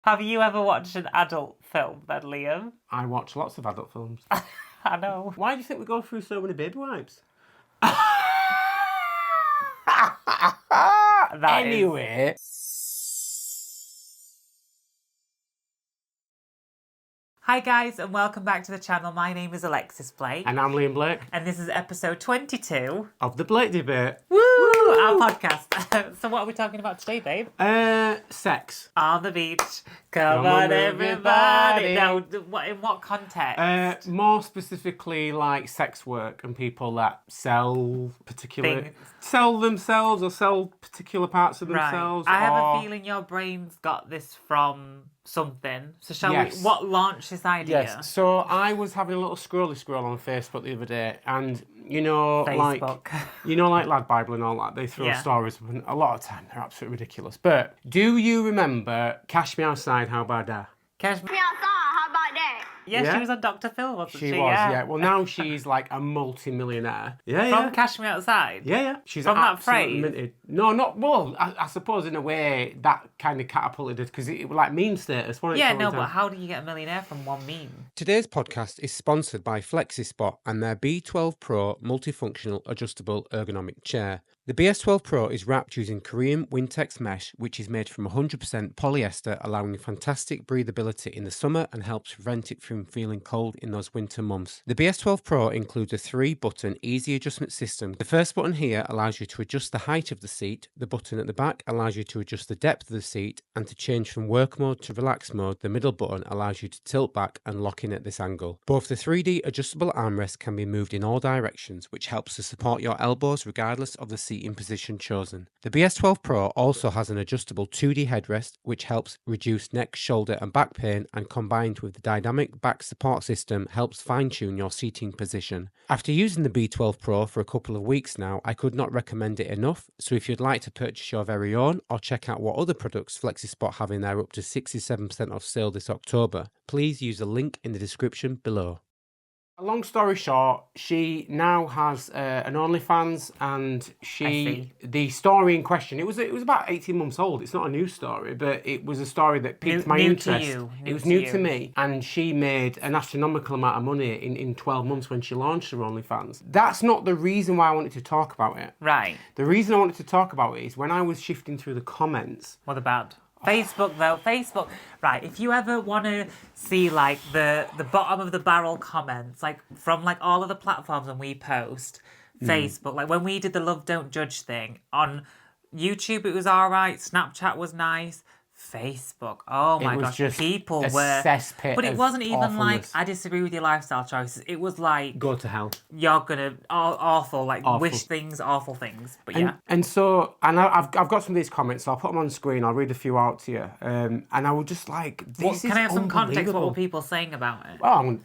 Have you ever watched an adult film then, Liam? I watch lots of adult films. I know. Why do you think we go through so many baby wipes? Anyway. Hi guys and welcome back to the channel. My name is Alexis Blake. And I'm Liam Blake. And this is episode 22 of The Blake Debate. Woo! Our podcast. So what are we talking about today, babe? Sex. On the beach. Come on everybody. Now, in what context? More specifically like sex work and people that sell Things. sell themselves or sell particular parts of themselves. I have a feeling your brain's got this from something. So shall we? What launched this idea? Yes. So I was having a little scroll on Facebook the other day, and like Lad Bible and all that, they throw stories up, and a lot of time they're absolutely ridiculous. But do you remember Cash Me Outside, How About That? Cash Me Outside, how about that? Yeah, she was on Dr. Phil, wasn't she? She was, yeah. Well, now she's like a multi-millionaire. From Cash Me Outside? Yeah. She's from that phrase? Minted. No, not, well, I suppose in a way that kind of catapulted it because it was like meme status, wasn't it? Yeah, no, but how do you get a millionaire from one meme? Today's podcast is sponsored by FlexiSpot and their B12 Pro multifunctional adjustable ergonomic chair. The BS12 Pro is wrapped using Korean Wintex mesh, which is made from 100% polyester, allowing fantastic breathability in the summer and helps prevent it from feeling cold in those winter months. The BS12 Pro includes a 3-button easy adjustment system. The first button here allows you to adjust the height of the seat. The button at the back allows you to adjust the depth of the seat, and to change from work mode to relax mode, the middle button allows you to tilt back and lock in at this angle. Both the 3D adjustable armrests can be moved in all directions, which helps to support your elbows regardless of the seating position chosen. The BS12 Pro also has an adjustable 2D headrest, which helps reduce neck, shoulder and back pain, and combined with the dynamic back support system helps fine-tune your seating position. After using the B12 Pro for a couple of weeks now, I could not recommend it enough, so if you'd like to purchase your very own or check out what other products FlexiSpot have in their up to 67% off sale this October, please use the link in the description below. Long story short, she now has an OnlyFans, and the story in question, it was about 18 months old. It's not a new story, but it was a story that piqued my interest. It was new to me, and she made an astronomical amount of money in 12 months when she launched her OnlyFans. That's not the reason why I wanted to talk about it. Right. The reason I wanted to talk about it is when I was shifting through the comments. What about Facebook though? Facebook. Right, if you ever want to see like the bottom of the barrel comments, like from like all of the platforms when we post, Facebook, like when we did the Love Don't Judge thing on YouTube, it was alright, Snapchat was nice. Facebook, oh my gosh, people were cesspit, but it wasn't even like I disagree with your lifestyle choices. It was like go to hell. You're gonna awful, like wish things, awful things. But and so I've got some of these comments, so I'll put them on the screen. I'll read a few out to you, and I would just like this. Can I have some context? What were people saying about it? Well,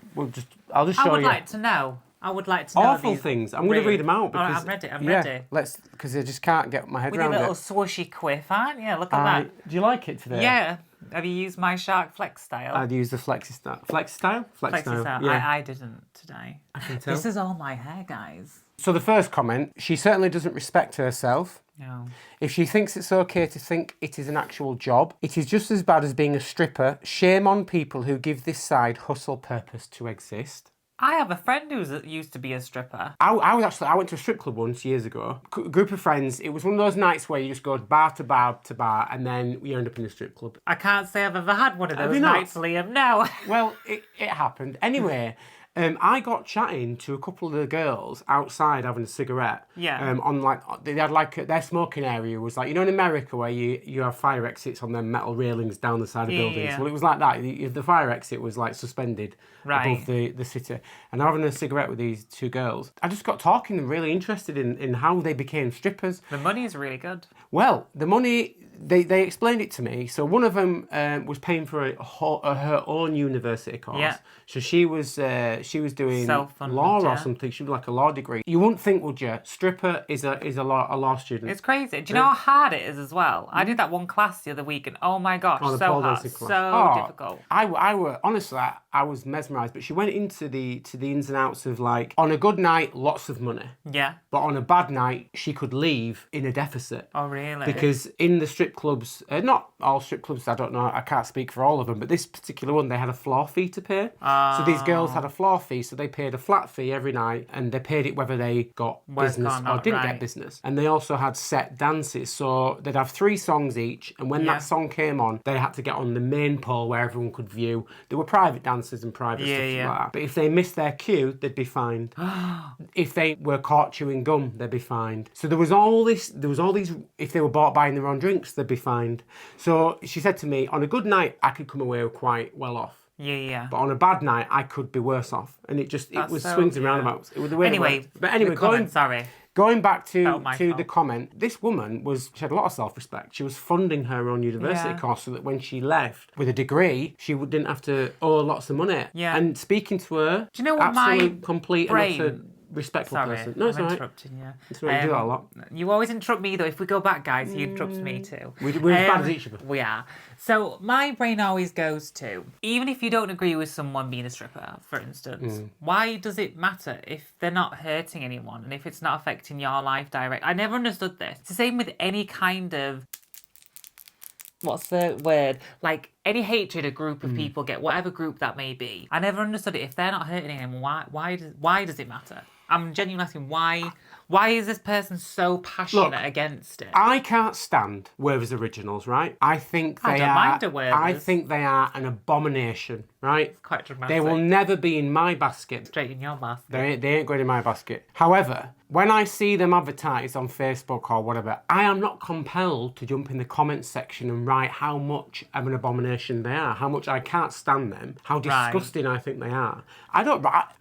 I'll just show you. I would like to know. I would like to know awful things. I'm going to read them out because I'm ready. I'm ready. Because I just can't get my head around it. With a little swooshy quiff, aren't you? Look at that. Do you like it today? Yeah. Have you used my Shark Flex style? I'd use the Flexi style. Flexi style? Flexi style. Yeah. I didn't today. I can tell. This is all my hair, guys. So the first comment, she certainly doesn't respect herself. No. If she thinks it's okay to think it is an actual job, it is just as bad as being a stripper. Shame on people who give this side hustle purpose to exist. I have a friend who used to be a stripper. I went to a strip club once years ago. Group of friends. It was one of those nights where you just go bar to bar to bar, and then you end up in a strip club. I can't say I've ever had one of those nights, Liam. No. Well, it happened anyway. I got chatting to a couple of the girls outside having a cigarette. Yeah. They had their smoking area was like, you know, in America where you have fire exits on them metal railings down the side of buildings. Yeah. Well, it was like that. The fire exit was like suspended above the city. And I'm having a cigarette with these two girls. I just got talking and really interested in how they became strippers. The money is really good. Well, the money, they explained it to me. So one of them was paying for her own university course. Yeah. So she was she was doing Self-funded, law or yeah. something. She was like a law degree. You wouldn't think, would you? Stripper is a law student. It's crazy. Do you know how hard it is as well? I did that one class the other week, and oh my gosh, On the so pole hard, dancing class. so difficult. I were honestly, I was mesmerised. But she went into the ins and outs of like, on a good night, lots of money. Yeah. But on a bad night, she could leave in a deficit. Oh really? Because in the strip clubs, not all strip clubs, I don't know, I can't speak for all of them, but this particular one, they had a floor fee to pay. So these girls had a floor fee, so they paid a flat fee every night, and they paid it whether they got business or didn't get business. And they also had set dances, so they'd have 3 songs each, and when that song came on, they had to get on the main pole where everyone could view. There were private dancers and private stuff like that. But if they missed their cue, they'd be fined. If they were caught chewing gum, they'd be fined. So there was all these, if they were bought buying their own drinks, they'd be fined. So she said to me, on a good night, I could come away quite well off. Yeah. But on a bad night, I could be worse off. And it was swings and roundabouts. It was the way anyway, it worked. But anyway, going back to the comment, this woman she had a lot of self-respect. She was funding her own university course so that when she left with a degree, she didn't have to owe lots of money. Yeah. And speaking to her, do you know what absolute, complete and utter respectful Sorry, person. No, it's I'm all right. interrupting you. It's all right, you do that a lot. You always interrupt me though. If we go back, guys, he interrupts me too. We're as bad as each other. We are. So my brain always goes to, even if you don't agree with someone being a stripper, for instance, why does it matter if they're not hurting anyone and if it's not affecting your life direct? I never understood this. It's the same with any kind of, what's the word? Like any hatred a group of people get, whatever group that may be. I never understood it. If they're not hurting anyone, why does it matter? I'm genuinely asking why is this person so passionate against it? I can't stand Werther's Originals, right? I think they I think they are an abomination, right? It's quite dramatic. They will never be in my basket. Straight in your basket. They ain't going in my basket. However, when I see them advertised on Facebook or whatever, I am not compelled to jump in the comments section and write how much of an abomination they are, how much I can't stand them, how disgusting I think they are. I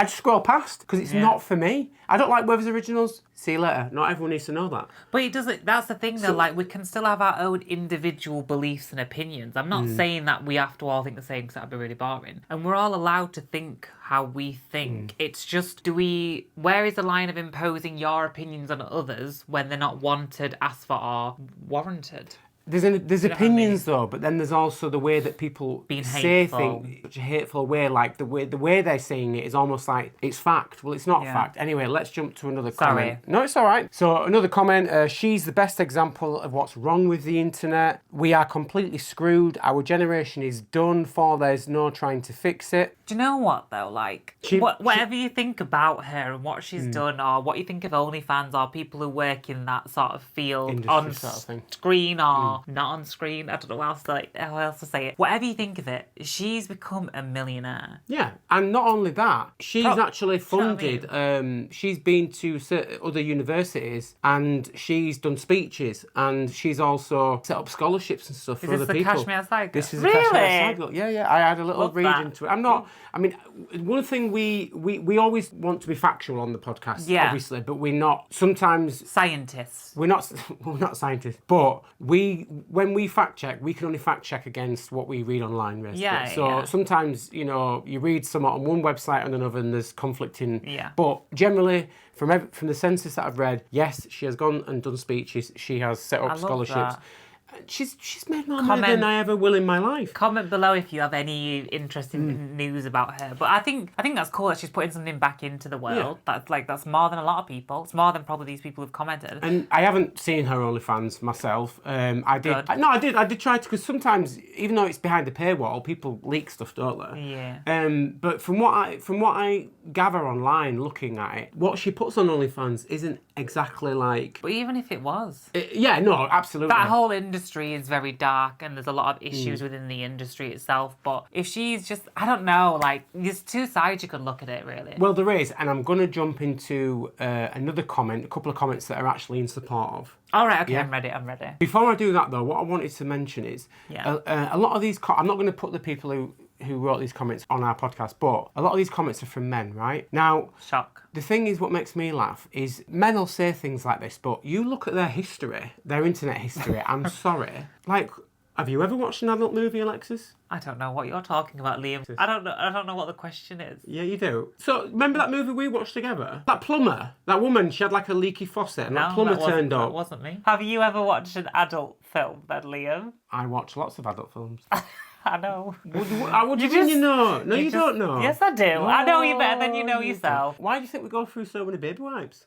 just scroll past because it's not for me. I don't like Werther's Originals. See you later. Not everyone needs to know that. But it doesn't. That's the thing, though. Like, we can still have our own individual beliefs and opinions. I'm not saying that we have to all think the same because that'd be really boring. And we're all allowed to think how we think. It's just, where is the line of imposing your opinions on others when they're not wanted, asked for, or warranted? There's opinions though, but then there's also the way that people say things in such a hateful way. Like the way they're saying it is almost like it's fact. Well, it's not fact. Anyway, let's jump to another comment. No, it's all right. So another comment. She's the best example of what's wrong with the internet. We are completely screwed. Our generation is done for. There's no trying to fix it. Do you know what though? Like, whatever you think about her and what she's done, or what you think of OnlyFans, or people who work in that sort of field industry sort of thing. Screen or not on screen, I don't know how else to say it. Whatever you think of it, she's become a millionaire. Yeah, and not only that, she's actually funded. You know what I mean? She's been to other universities and she's done speeches, and she's also set up scholarships and stuff for other people. Is this the Kashmir Side Girl? This is the Kashmir Side Girl. Yeah. I had a little read into it. I'm not. I mean, one thing we always want to be factual on the podcast, obviously, but we're not. Sometimes scientists. We're not scientists, but when we fact check, we can only fact check against what we read online, basically. So sometimes, you read something on one website and another, and there's conflicting. Yeah. But generally, from the census that I've read, yes, she has gone and done speeches. She has set up scholarships. She's made more money than I ever will in my life. Comment below if you have any interesting news about her. But I think that's cool that she's putting something back into the world. Yeah. That's more than a lot of people. It's more than probably these people who've commented. And I haven't seen her OnlyFans myself. I did try to, because sometimes, even though it's behind the paywall, people leak stuff, don't they? Yeah. But from what I gather online, looking at it, what she puts on OnlyFans isn't exactly like. But even if it was. No, absolutely. That whole industry is very dark, and there's a lot of issues within the industry itself. But if she's just, I don't know, like, there's two sides you could look at it, really. Well, there is, and I'm going to jump into another comment, a couple of comments that are actually in support of. All right, okay, I'm ready. Before I do that, though, what I wanted to mention is a lot of these, I'm not going to put the people who wrote these comments on our podcast, but a lot of these comments are from men, right? Now, shock. The thing is, what makes me laugh is men will say things like this, but you look at their history, their internet history, I'm sorry. Like, Have you ever watched an adult movie, Alexis? I don't know what you're talking about, Liam. I don't know what the question is. Yeah, you do. So, remember that movie we watched together? That plumber, that woman, she had like a leaky faucet and that plumber turned up. That wasn't me. Have you ever watched an adult film then, Liam? I watch lots of adult films. I know. What do you mean you know? No, you don't know. Yes, I do. Oh, I know you better than you know yourself. Why do you think we go through so many baby wipes?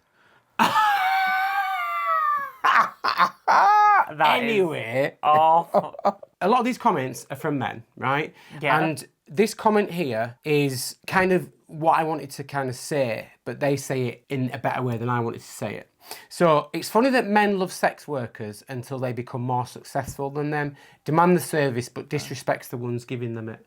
Anyway, awful. A lot of these comments are from men, right? Yeah. And this comment here is kind of what I wanted to kind of say, but they say it in a better way than I wanted to say it. So it's funny that men love sex workers until they become more successful than them, demand the service but disrespects the ones giving them it.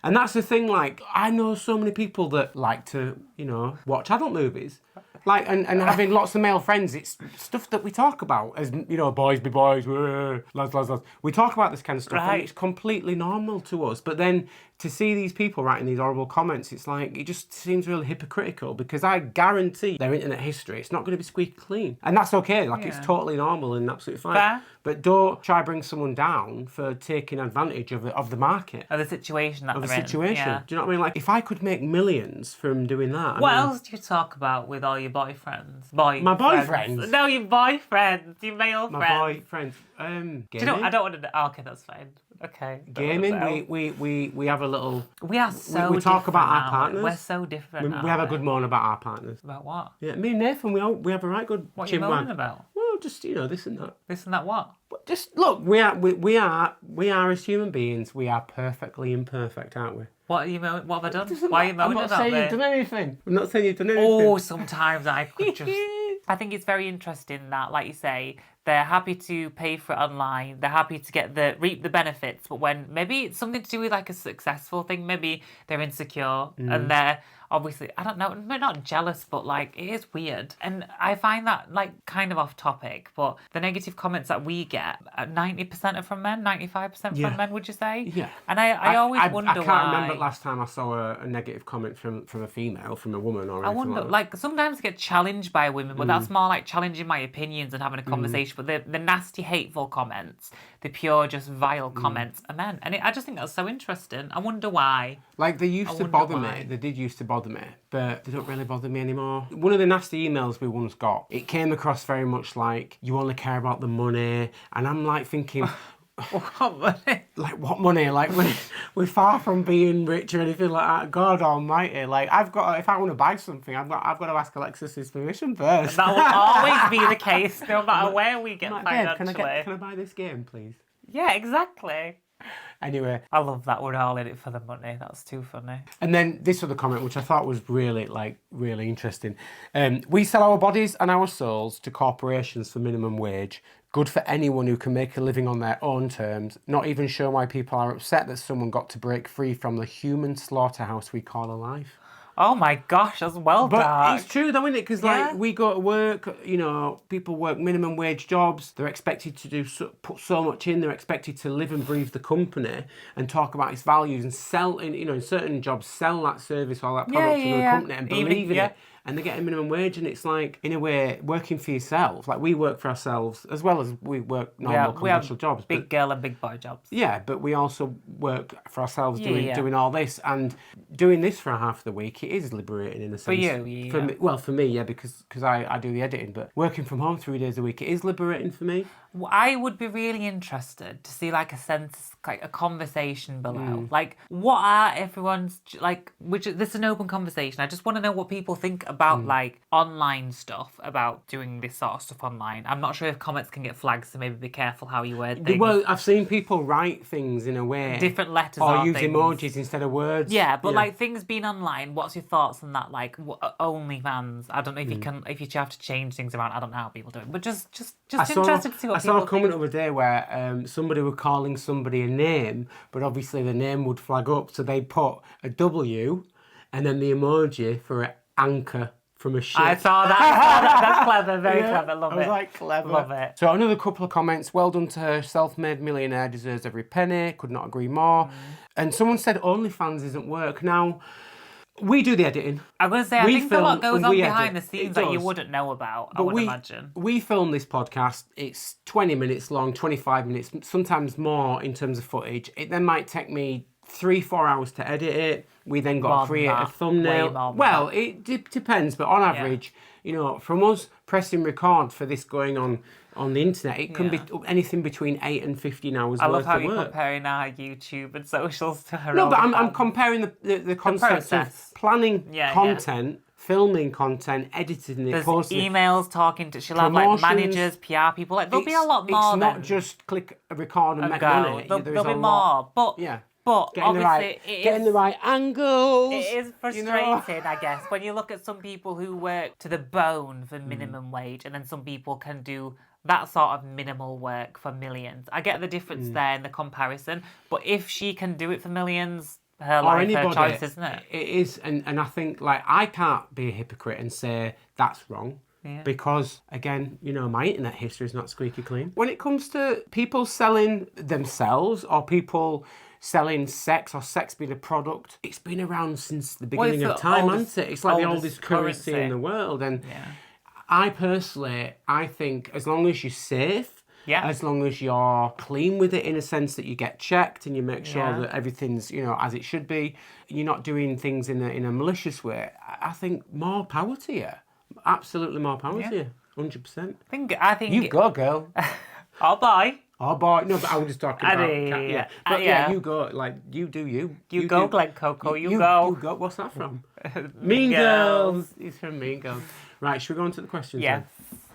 And that's the thing, like, I know so many people that like to, you know, watch adult movies. Like, and having lots of male friends, it's stuff that we talk about as, you know, boys be boys, lads, lads, lads. We talk about this kind of stuff, and it's completely normal to us. But then to see these people writing these horrible comments, it's like, it just seems really hypocritical, because I guarantee their internet history, it's not going to be squeaky clean. And that's okay, like, it's totally normal and absolutely fine. Fair. But don't try bring someone down for taking advantage of the market. Of the situation that they're in. Yeah. Do you know what I mean? Like, if I could make millions from doing that. What else do you talk about with all your boyfriends? My boyfriends? No, your boyfriends. Your male friends. My boyfriends. Do you know, I don't want to... Okay, that's fine. Okay. Gaming, we have a little... We are so we talk about our now. partners. We're so different We have a good moan about our partners. About what? Yeah, me and Nathan, we have a right good What are you moaning about? Well, just, you know, this and that. This and that what? Just, look, we are as human beings, we are perfectly imperfect, aren't we? What have I done? Why are you moaning about I'm not saying you've done anything. I'm not saying you've done anything. Oh, sometimes I could just... I think it's very interesting that, like you say, they're happy to pay for it online. They're happy to reap the benefits. But when maybe it's something to do with like a successful thing, maybe they're insecure and they're obviously, I don't know, not jealous, but like it is weird. And I find that like kind of off topic, but the negative comments that we get, 90% are from men, 95% from men, would you say? Yeah. And I always wonder why. I can't remember last time I saw a negative comment from a female, from a woman or anything. I wonder, like sometimes I get challenged by women, but that's more like challenging my opinions and having a conversation. But the nasty, hateful comments, the pure, just vile comments are men. And I just think that's so interesting. I wonder why. Like, they used to bother me. They did used to bother me, but they don't really bother me anymore. One of the nasty emails we once got, it came across very much like, you only care about the money. And I'm like thinking... What money? Like, what money? Like, we're far from being rich or anything like that. God almighty. Like, if I want to buy something, I've got to ask Alexis's permission first. That will always be the case, no matter where we get financially. Can I buy this game, please? Yeah, exactly. Anyway. I love that we're all in it for the money. That's too funny. And then this other comment, which I thought was really interesting. We sell our bodies and our souls to corporations for minimum wage. Good for anyone who can make a living on their own terms. Not even sure why people are upset that someone got to break free from the human slaughterhouse we call a life. Oh my gosh, that's well done. But it's true though, isn't it? Because like, we go to work, you know, people work minimum wage jobs. They're expected to put so much in. They're expected to live and breathe the company and talk about its values and sell, in certain jobs, sell that service or that product to the company and believe in it. And they get a minimum wage, and it's like, in a way, working for yourself. Like, we work for ourselves, as well as we work normal commercial jobs. Big girl and big boy jobs. Yeah, but we also work for ourselves doing all this. And doing this for half the week, it is liberating in a sense. For you? For me, well, for me, yeah, because I do the editing. But working from home 3 days a week, it is liberating for me. I would be really interested to see like a conversation below. Like, what are everyone's, like, this is an open conversation. I just want to know what people think about like online stuff, about doing this sort of stuff online. I'm not sure if comments can get flagged, so maybe be careful how you word things. Well, I've seen people write things in a way. Different letters or use emojis instead of words. Yeah, but like things being online, what's your thoughts on that? Like, OnlyFans, I don't know if you can, if you have to change things around, I don't know how people do it. But just interested to see what I saw a comment the other day where somebody were calling somebody a name, but obviously the name would flag up, so they put a W and then the emoji for an anchor from a ship. I saw that. That's clever. Very clever. Love it. I was like, clever. Love it. So another couple of comments. Well done to her. Self-made millionaire, deserves every penny. Could not agree more. And someone said OnlyFans isn't work. Now, We do the editing. I'm going to say, I think a lot goes and on we behind edit. the scenes It that you does. wouldn't know about, I But would we, imagine. we film this podcast, it's 20 minutes long, 25 minutes, sometimes more in terms of footage. It then might take me 3-4 hours to edit it. We then got More to than create a that. thumbnail. Way more than Well, that. it depends, but on average, you know, from us pressing record for this going on the internet, it can be anything between 8 and 15 hours I worth love how of you're work. comparing our YouTube and socials to her No, own but I'm account. comparing the concept process. of planning Yeah, content, filming content, editing it, There's posting it. emails, talking to... She'll have, like, Promotions. managers, PR people. Like, there'll be a lot more It's not than just click record and make go. money. There'll There's be a lot. more. But, Yeah. but Getting obviously, the right angles. it is you know. frustrating, I guess, when you look at some people who work to the bone for minimum wage, and then some people can do that sort of minimal work for millions. I get the difference there in the comparison, but if she can do it for millions, her life, her choice, isn't it? It is, and I think, like, I can't be a hypocrite and say that's wrong. Yeah. Because, again, you know, my internet history is not squeaky clean. When it comes to people selling themselves or people selling sex or sex being a product, it's been around since the beginning of time, hasn't it? It's like the oldest currency in the world. And I personally, I think as long as you're safe, as long as you're clean with it in a sense that you get checked and you make sure that everything's, you know, as it should be, you're not doing things in a malicious way, I think more power to you. Absolutely more power to you. 100%. I think You go, girl. Oh, bye. Oh, boy. No, but I was just talking about... But yeah. you go. Like, you do you. You go, Glen Coco. You go. You go. What's that from? Mean Girls. It's from Mean Girls. Right, should we go on to the questions Yes.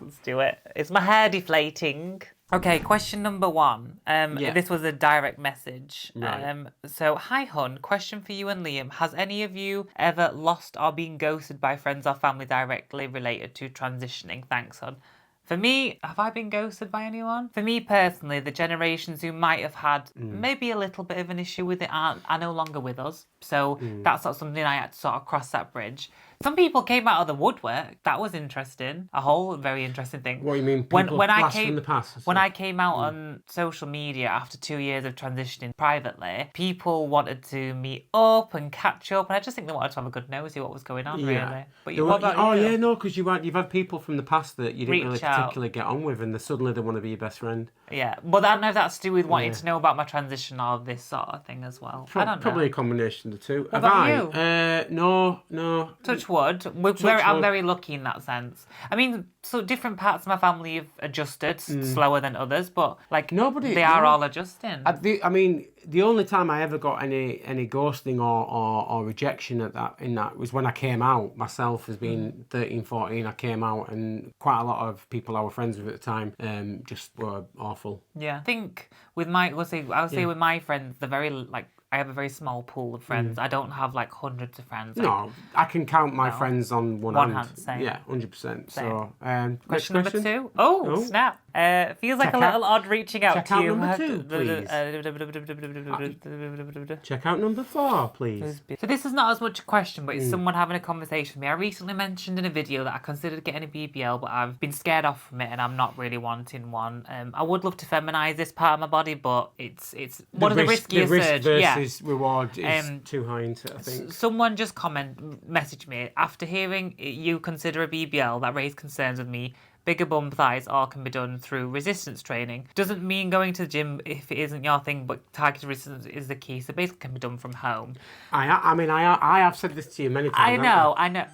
Let's do it. Is my hair deflating? Okay, question number 1. This was a direct message. Right. So, hi, hun. Question for you and Liam. Has any of you ever lost or been ghosted by friends or family directly related to transitioning? Thanks, hun. For me, have I been ghosted by anyone? For me personally, the generations who might have had maybe a little bit of an issue with it are no longer with us. So that's not something I had to sort of cross that bridge. Some people came out of the woodwork. That was interesting. A whole very interesting thing. What do you mean? People from the past? When I came out on social media after 2 years of transitioning privately, people wanted to meet up and catch up, and I just think they wanted to have a good nosy what was going on, really. But what about you? No, because you've had people from the past that you didn't really out. particularly get on with, and suddenly they want to be your best friend. Yeah, but I don't know if that's to do with wanting to know about my transition or this sort of thing as well. I don't know. Probably a combination of the two. What about you? No. Touch wood. I'm very lucky in that sense. I mean, so different parts of my family have adjusted slower than others, but like they are all adjusting. I mean, the only time I ever got any ghosting or rejection in that was when I came out myself as being 13, 14. I came out, and quite a lot of people I were friends with at the time just were awful. Yeah, I think with I would say with my friends, they're very like. I have a very small pool of friends. I don't have like hundreds of friends. No, I can count my friends on one hand. Same. Yeah, 100%. So, question number 2. Oh, snap. Feels like a little odd reaching out to you. Check out number 4, please. So this is not as much a question, but it's someone having a conversation with me. I recently mentioned in a video that I considered getting a BBL, but I've been scared off from it and I'm not really wanting one. I would love to feminise this part of my body, but it's one of the riskiest surgeries. Reward is too high into it, I think. Someone just messaged me after hearing you consider a BBL that raised concerns with me. Bigger bum thighs all can be done through resistance training. Doesn't mean going to the gym if it isn't your thing, but targeted resistance is the key. So basically can be done from home. I have said this to you many times. I know.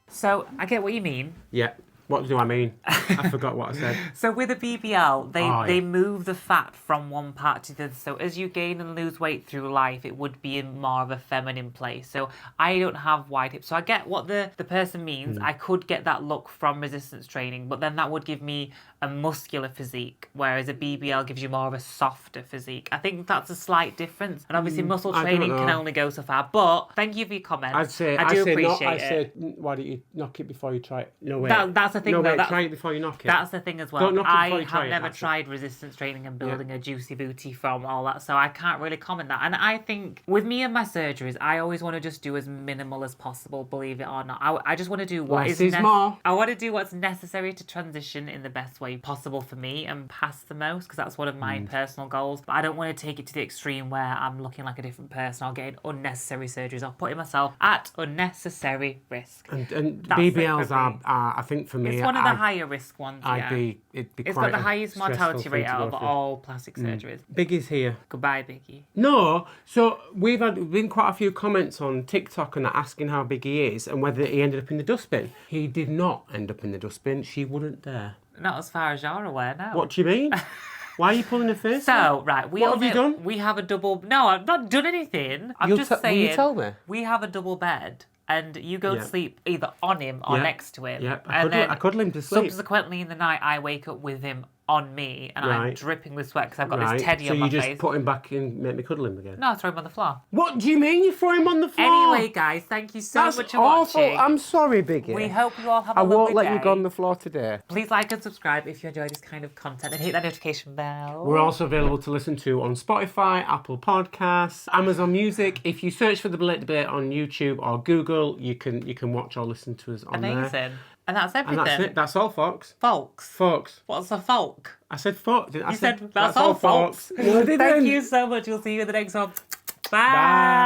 So I get what you mean. Yeah. What do I mean? I forgot what I said. So with a BBL, they move the fat from one part to the other. So as you gain and lose weight through life, it would be in more of a feminine place. So I don't have wide hips. So I get what the person means. I could get that look from resistance training, but then that would give me a muscular physique, whereas a BBL gives you more of a softer physique. I think that's a slight difference. And obviously muscle training can only go so far. But thank you for your comment. I do appreciate it. I'd say, why don't you knock it before you try it? No way. That's a thing, No, though. wait, try it before you knock it. That's the thing as well. Don't knock it before I you try have it, never that's it. tried resistance training and building a juicy booty from all that, so I can't really comment that. And I think with me and my surgeries, I always want to just do as minimal as possible, believe it or not. I just want to do what Less is more. I want to do what's necessary to transition in the best way possible for me and pass the most, because that's one of my personal goals. But I don't want to take it to the extreme where I'm looking like a different person or getting unnecessary surgeries or putting myself at unnecessary risk. And That's it BBLs for me. are, I think for me, It's one of the higher risk ones, it'd be It's quite got the a highest stressful mortality thing rate to out go of through. all plastic surgeries. Biggie's here. Goodbye, Biggie. No, so we've been quite a few comments on TikTok and asking how big he is and whether he ended up in the dustbin. He did not end up in the dustbin. She wouldn't dare. Not as far as you're aware, no. What do you mean? Why are you pulling a face? So, right, What have you done? We have a double... No, I've not done anything. I'm just saying... Will you tell me? We have a double bed, and you go to sleep either on him or next to him. Yep, and I cuddle him to sleep. Subsequently in the night, I wake up with him on me, and I'm dripping with sweat because I've got this teddy on my face. So you just put him back and make me cuddle him again? No, I throw him on the floor. What do you mean you throw him on the floor? Anyway, guys, thank you so That's much for awful. watching. I'm sorry, Biggie. We hope you all have a I lovely won't let day. you go on the floor today. Please like and subscribe if you enjoy this kind of content, and hit that notification bell. We're also available to listen to on Spotify, Apple Podcasts, Amazon Music. If you search for The Blake Debate on YouTube or Google, you can watch or listen to us on there. Amazing. And that's everything. And that's it. That's all, folks. Folks. Folks. What's a folk? I said folk. I You said that's all, folks. No, I didn't. Thank you so much. We'll see you in the next one. Bye. Bye.